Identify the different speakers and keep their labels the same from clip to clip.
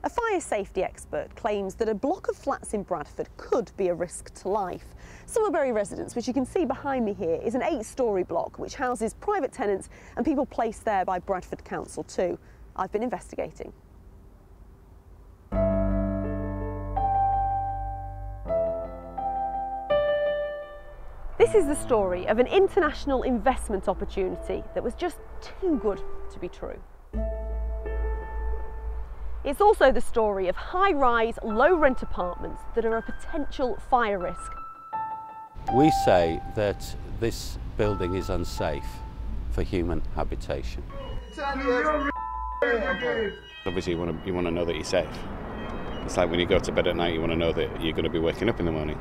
Speaker 1: A fire safety expert claims that a block of flats in Bradford could be a risk to life. Summerberry Residences, which you can see behind me here, is an 8-storey block which houses private tenants and people placed there by Bradford Council too. I've been investigating. This is the story of an international investment opportunity that was just too good to be true. It's also the story of high-rise, low-rent apartments that are a potential fire risk.
Speaker 2: We say that this building is unsafe for human habitation.
Speaker 3: Obviously you want to know that you're safe. It's like when you go to bed at night, you want to know that you're going to be waking up in the morning.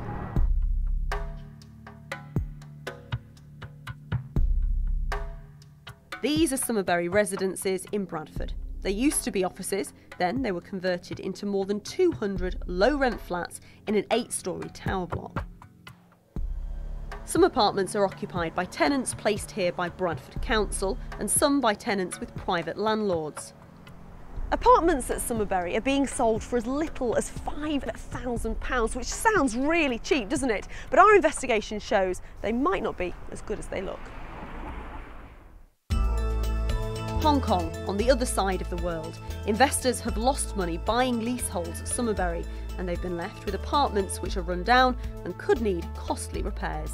Speaker 1: These are Summerberry Residences in Bradford. They used to be offices, then they were converted into more than 200 low-rent flats in an 8-storey tower block. Some apartments are occupied by tenants placed here by Bradford Council and some by tenants with private landlords. Apartments at Summerberry are being sold for as little as £5,000, which sounds really cheap, doesn't it? But our investigation shows they might not be as good as they look. Hong Kong, on the other side of the world, investors have lost money buying leaseholds at Summerberry, and they've been left with apartments which are run down and could need costly repairs.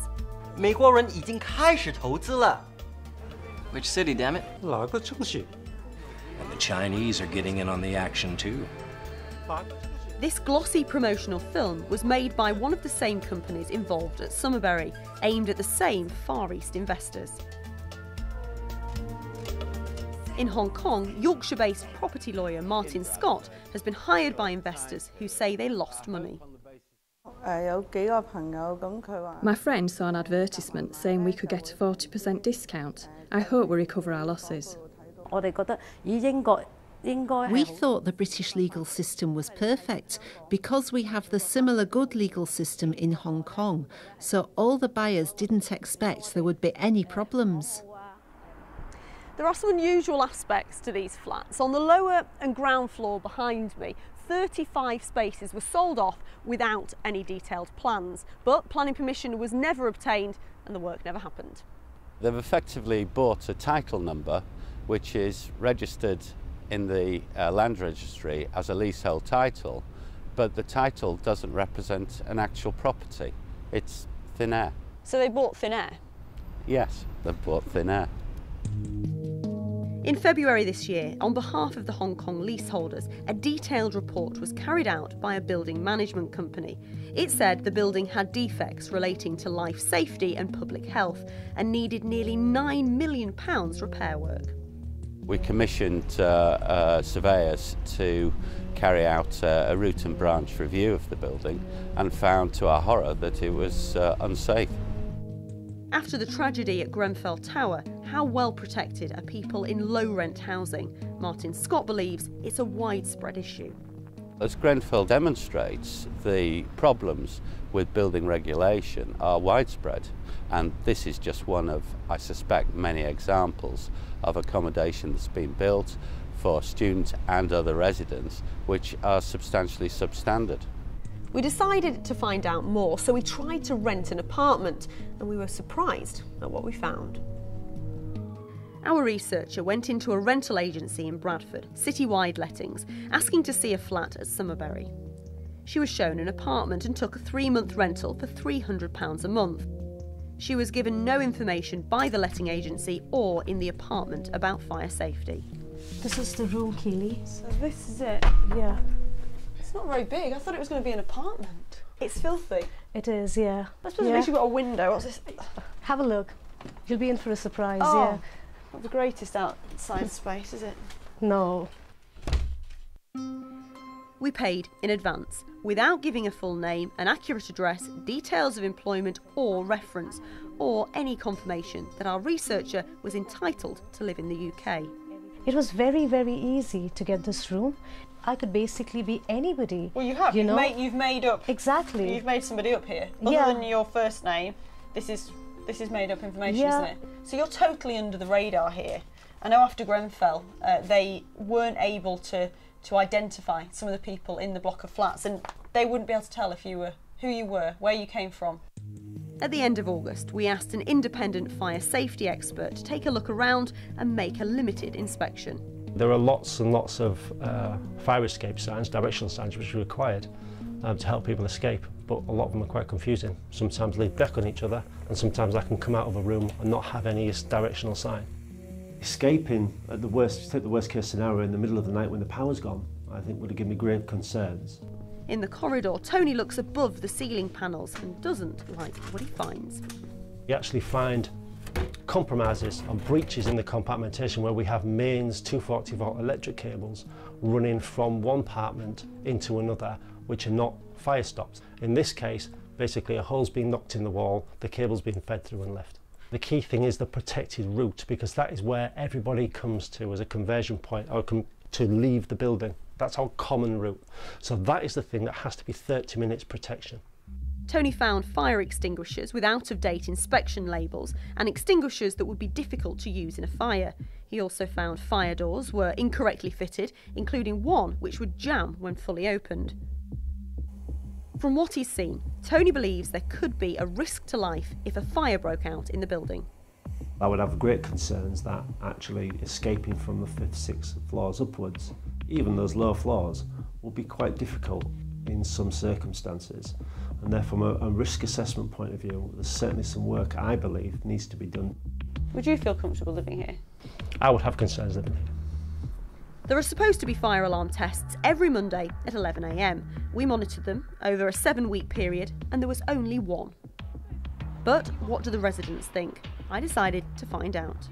Speaker 4: 美国人已经开始投资了。
Speaker 5: Which city, damn it?
Speaker 4: 哪个城市？
Speaker 6: And the Chinese are getting in on the action too.
Speaker 1: This glossy promotional film was made by one of the same companies involved at Summerberry, aimed at the same Far East investors. In Hong Kong, Yorkshire-based property lawyer Martin Scott has been hired by investors who say they lost money.
Speaker 7: My friend saw an advertisement saying we could get a 40% discount. I hope we recover our losses.
Speaker 8: We thought the British legal system was perfect because we have the similar good legal system in Hong Kong, so all the buyers didn't expect there would be any problems.
Speaker 1: There are some unusual aspects to these flats. On the lower and ground floor behind me, 35 spaces were sold off without any detailed plans, but planning permission was never obtained and the work never happened.
Speaker 2: They've effectively bought a title number which is registered in the land registry as a leasehold title, but the title doesn't represent an actual property. It's thin air.
Speaker 1: So they bought thin air?
Speaker 2: Yes, they've bought thin air.
Speaker 1: In February this year, on behalf of the Hong Kong leaseholders, a detailed report was carried out by a building management company. It said the building had defects relating to life safety and public health and needed nearly £9 million repair work.
Speaker 2: We commissioned surveyors to carry out a root and branch review of the building and found to our horror that it was unsafe.
Speaker 1: After the tragedy at Grenfell Tower, how well protected are people in low-rent housing? Martin Scott believes it's a widespread issue.
Speaker 2: As Grenfell demonstrates, the problems with building regulation are widespread, and this is just one of, I suspect, many examples of accommodation that's been built for students and other residents which are substantially substandard.
Speaker 1: We decided to find out more, so we tried to rent an apartment, and we were surprised at what we found. Our researcher went into a rental agency in Bradford, Citywide Lettings, asking to see a flat at Summerberry. She was shown an apartment and took a 3-month rental for £300 a month. She was given no information by the letting agency or in the apartment about fire safety.
Speaker 9: This is the room, Keely.
Speaker 1: So this is it?
Speaker 9: Yeah.
Speaker 1: It's not very big. I thought it was going to be an apartment. It's filthy.
Speaker 9: It is, yeah.
Speaker 1: I suppose at least you've got a window. What's this?
Speaker 9: Have a look. You'll be in for a surprise,
Speaker 1: Oh,
Speaker 9: yeah.
Speaker 1: Not the greatest outside space, is it?
Speaker 9: No.
Speaker 1: We paid in advance, without giving a full name, an accurate address, details of employment or reference, or any confirmation that our researcher was entitled to live in the UK.
Speaker 9: It was very, very easy to get this room. I could basically be anybody.
Speaker 1: Well, you have. You've made up.
Speaker 9: Exactly.
Speaker 1: You've made somebody up here. Other than your first name, this is made up information, isn't it? So you're totally under the radar here. I know after Grenfell, they weren't able to identify some of the people in the block of flats, and they wouldn't be able to tell if you were who you were, where you came from. At the end of August, we asked an independent fire safety expert to take a look around and make a limited inspection.
Speaker 10: There are lots and lots of fire escape signs, directional signs, which are required to help people escape, but a lot of them are quite confusing. Sometimes lead back on each other, and sometimes I can come out of a room and not have any directional sign. Escaping at the worst, take the worst case scenario in the middle of the night when the power's gone, I think would have given me great concerns.
Speaker 1: In the corridor, Tony looks above the ceiling panels and doesn't like what he finds.
Speaker 10: You actually find compromises or breaches in the compartmentation where we have mains 240-volt electric cables running from one apartment into another, which are not fire stops. In this case, basically a hole's been knocked in the wall, the cable's been fed through and left. The key thing is the protected route, because that is where everybody comes to as a conversion point or to leave the building. That's our common route. So that is the thing that has to be 30 minutes protection.
Speaker 1: Tony found fire extinguishers with out-of-date inspection labels and extinguishers that would be difficult to use in a fire. He also found fire doors were incorrectly fitted, including one which would jam when fully opened. From what he's seen, Tony believes there could be a risk to life if a fire broke out in the building.
Speaker 10: I would have great concerns that actually escaping from the 5th, 6th floors upwards, even those low floors, will be quite difficult in some circumstances. And therefore, from a risk assessment point of view, there's certainly some work I believe needs to be done.
Speaker 1: Would you feel comfortable living here?
Speaker 10: I would have concerns living here.
Speaker 1: There are supposed to be fire alarm tests every Monday at 11 AM. We monitored them over a 7-week period and there was only one. But what do the residents think? I decided to find out.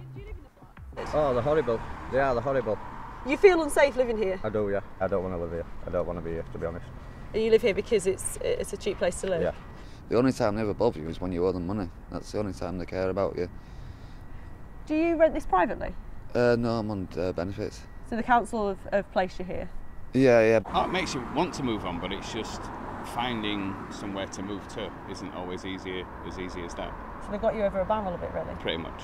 Speaker 11: Oh, they're horrible. They are, they're horrible.
Speaker 1: You feel unsafe living here?
Speaker 11: I do, yeah. I don't want to live here. I don't want to be here, to be honest.
Speaker 1: And you live here because it's a cheap place to live?
Speaker 11: Yeah.
Speaker 12: The only time they ever bother you is when you owe them money. That's the only time they care about you.
Speaker 1: Do you rent this privately?
Speaker 12: No, I'm on benefits.
Speaker 1: So the council have placed you here?
Speaker 12: Yeah, yeah.
Speaker 3: Oh, it makes you want to move on, but it's just finding somewhere to move to isn't always as easy as that.
Speaker 1: So they've got you over a barrel a bit, really?
Speaker 3: Pretty much.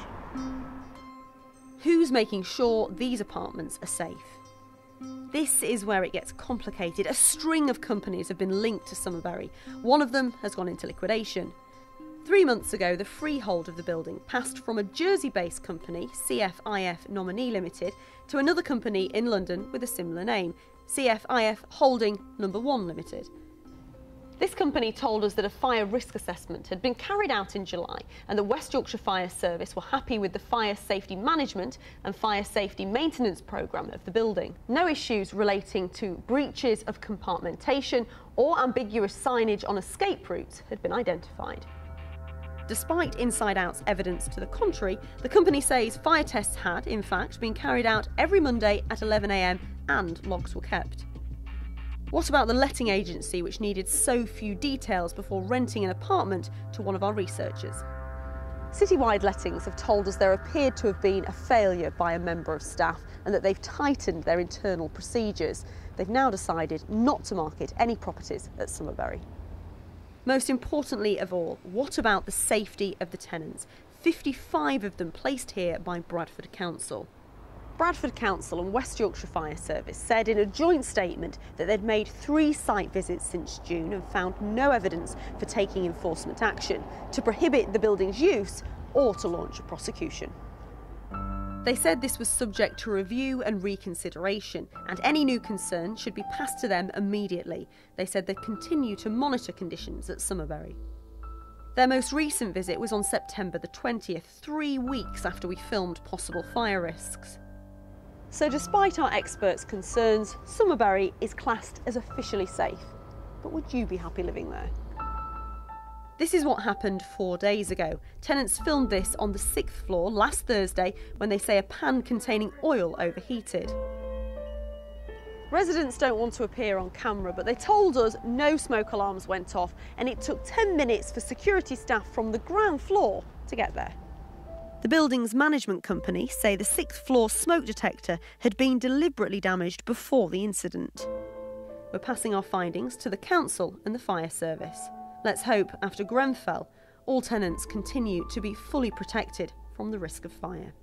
Speaker 1: Who's making sure these apartments are safe? This is where it gets complicated. A string of companies have been linked to Summerberry. One of them has gone into liquidation. 3 months ago, the freehold of the building passed from a Jersey-based company, CFIF Nominee Limited, to another company in London with a similar name, CFIF Holding No. 1 Limited. This company told us that a fire risk assessment had been carried out in July and the West Yorkshire Fire Service were happy with the fire safety management and fire safety maintenance programme of the building. No issues relating to breaches of compartmentation or ambiguous signage on escape routes had been identified. Despite Inside Out's evidence to the contrary, the company says fire tests had, in fact, been carried out every Monday at 11 AM and logs were kept. What about the letting agency which needed so few details before renting an apartment to one of our researchers? Citywide lettings have told us there appeared to have been a failure by a member of staff and that they've tightened their internal procedures. They've now decided not to market any properties at Summerberry. Most importantly of all, what about the safety of the tenants? 55 of them placed here by Bradford Council. Bradford Council and West Yorkshire Fire Service said in a joint statement that they'd made 3 site visits since June and found no evidence for taking enforcement action to prohibit the building's use or to launch a prosecution. They said this was subject to review and reconsideration, and any new concerns should be passed to them immediately. They said they'd continue to monitor conditions at Summerberry. Their most recent visit was on September the 20th, 3 weeks after we filmed possible fire risks. So despite our experts' concerns, Summerberry is classed as officially safe. But would you be happy living there? This is what happened 4 days ago. Tenants filmed this on the 6th floor last Thursday when they say a pan containing oil overheated. Residents don't want to appear on camera, but they told us no smoke alarms went off and it took 10 minutes for security staff from the ground floor to get there. The building's management company say the 6th floor smoke detector had been deliberately damaged before the incident. We're passing our findings to the council and the fire service. Let's hope after Grenfell, all tenants continue to be fully protected from the risk of fire.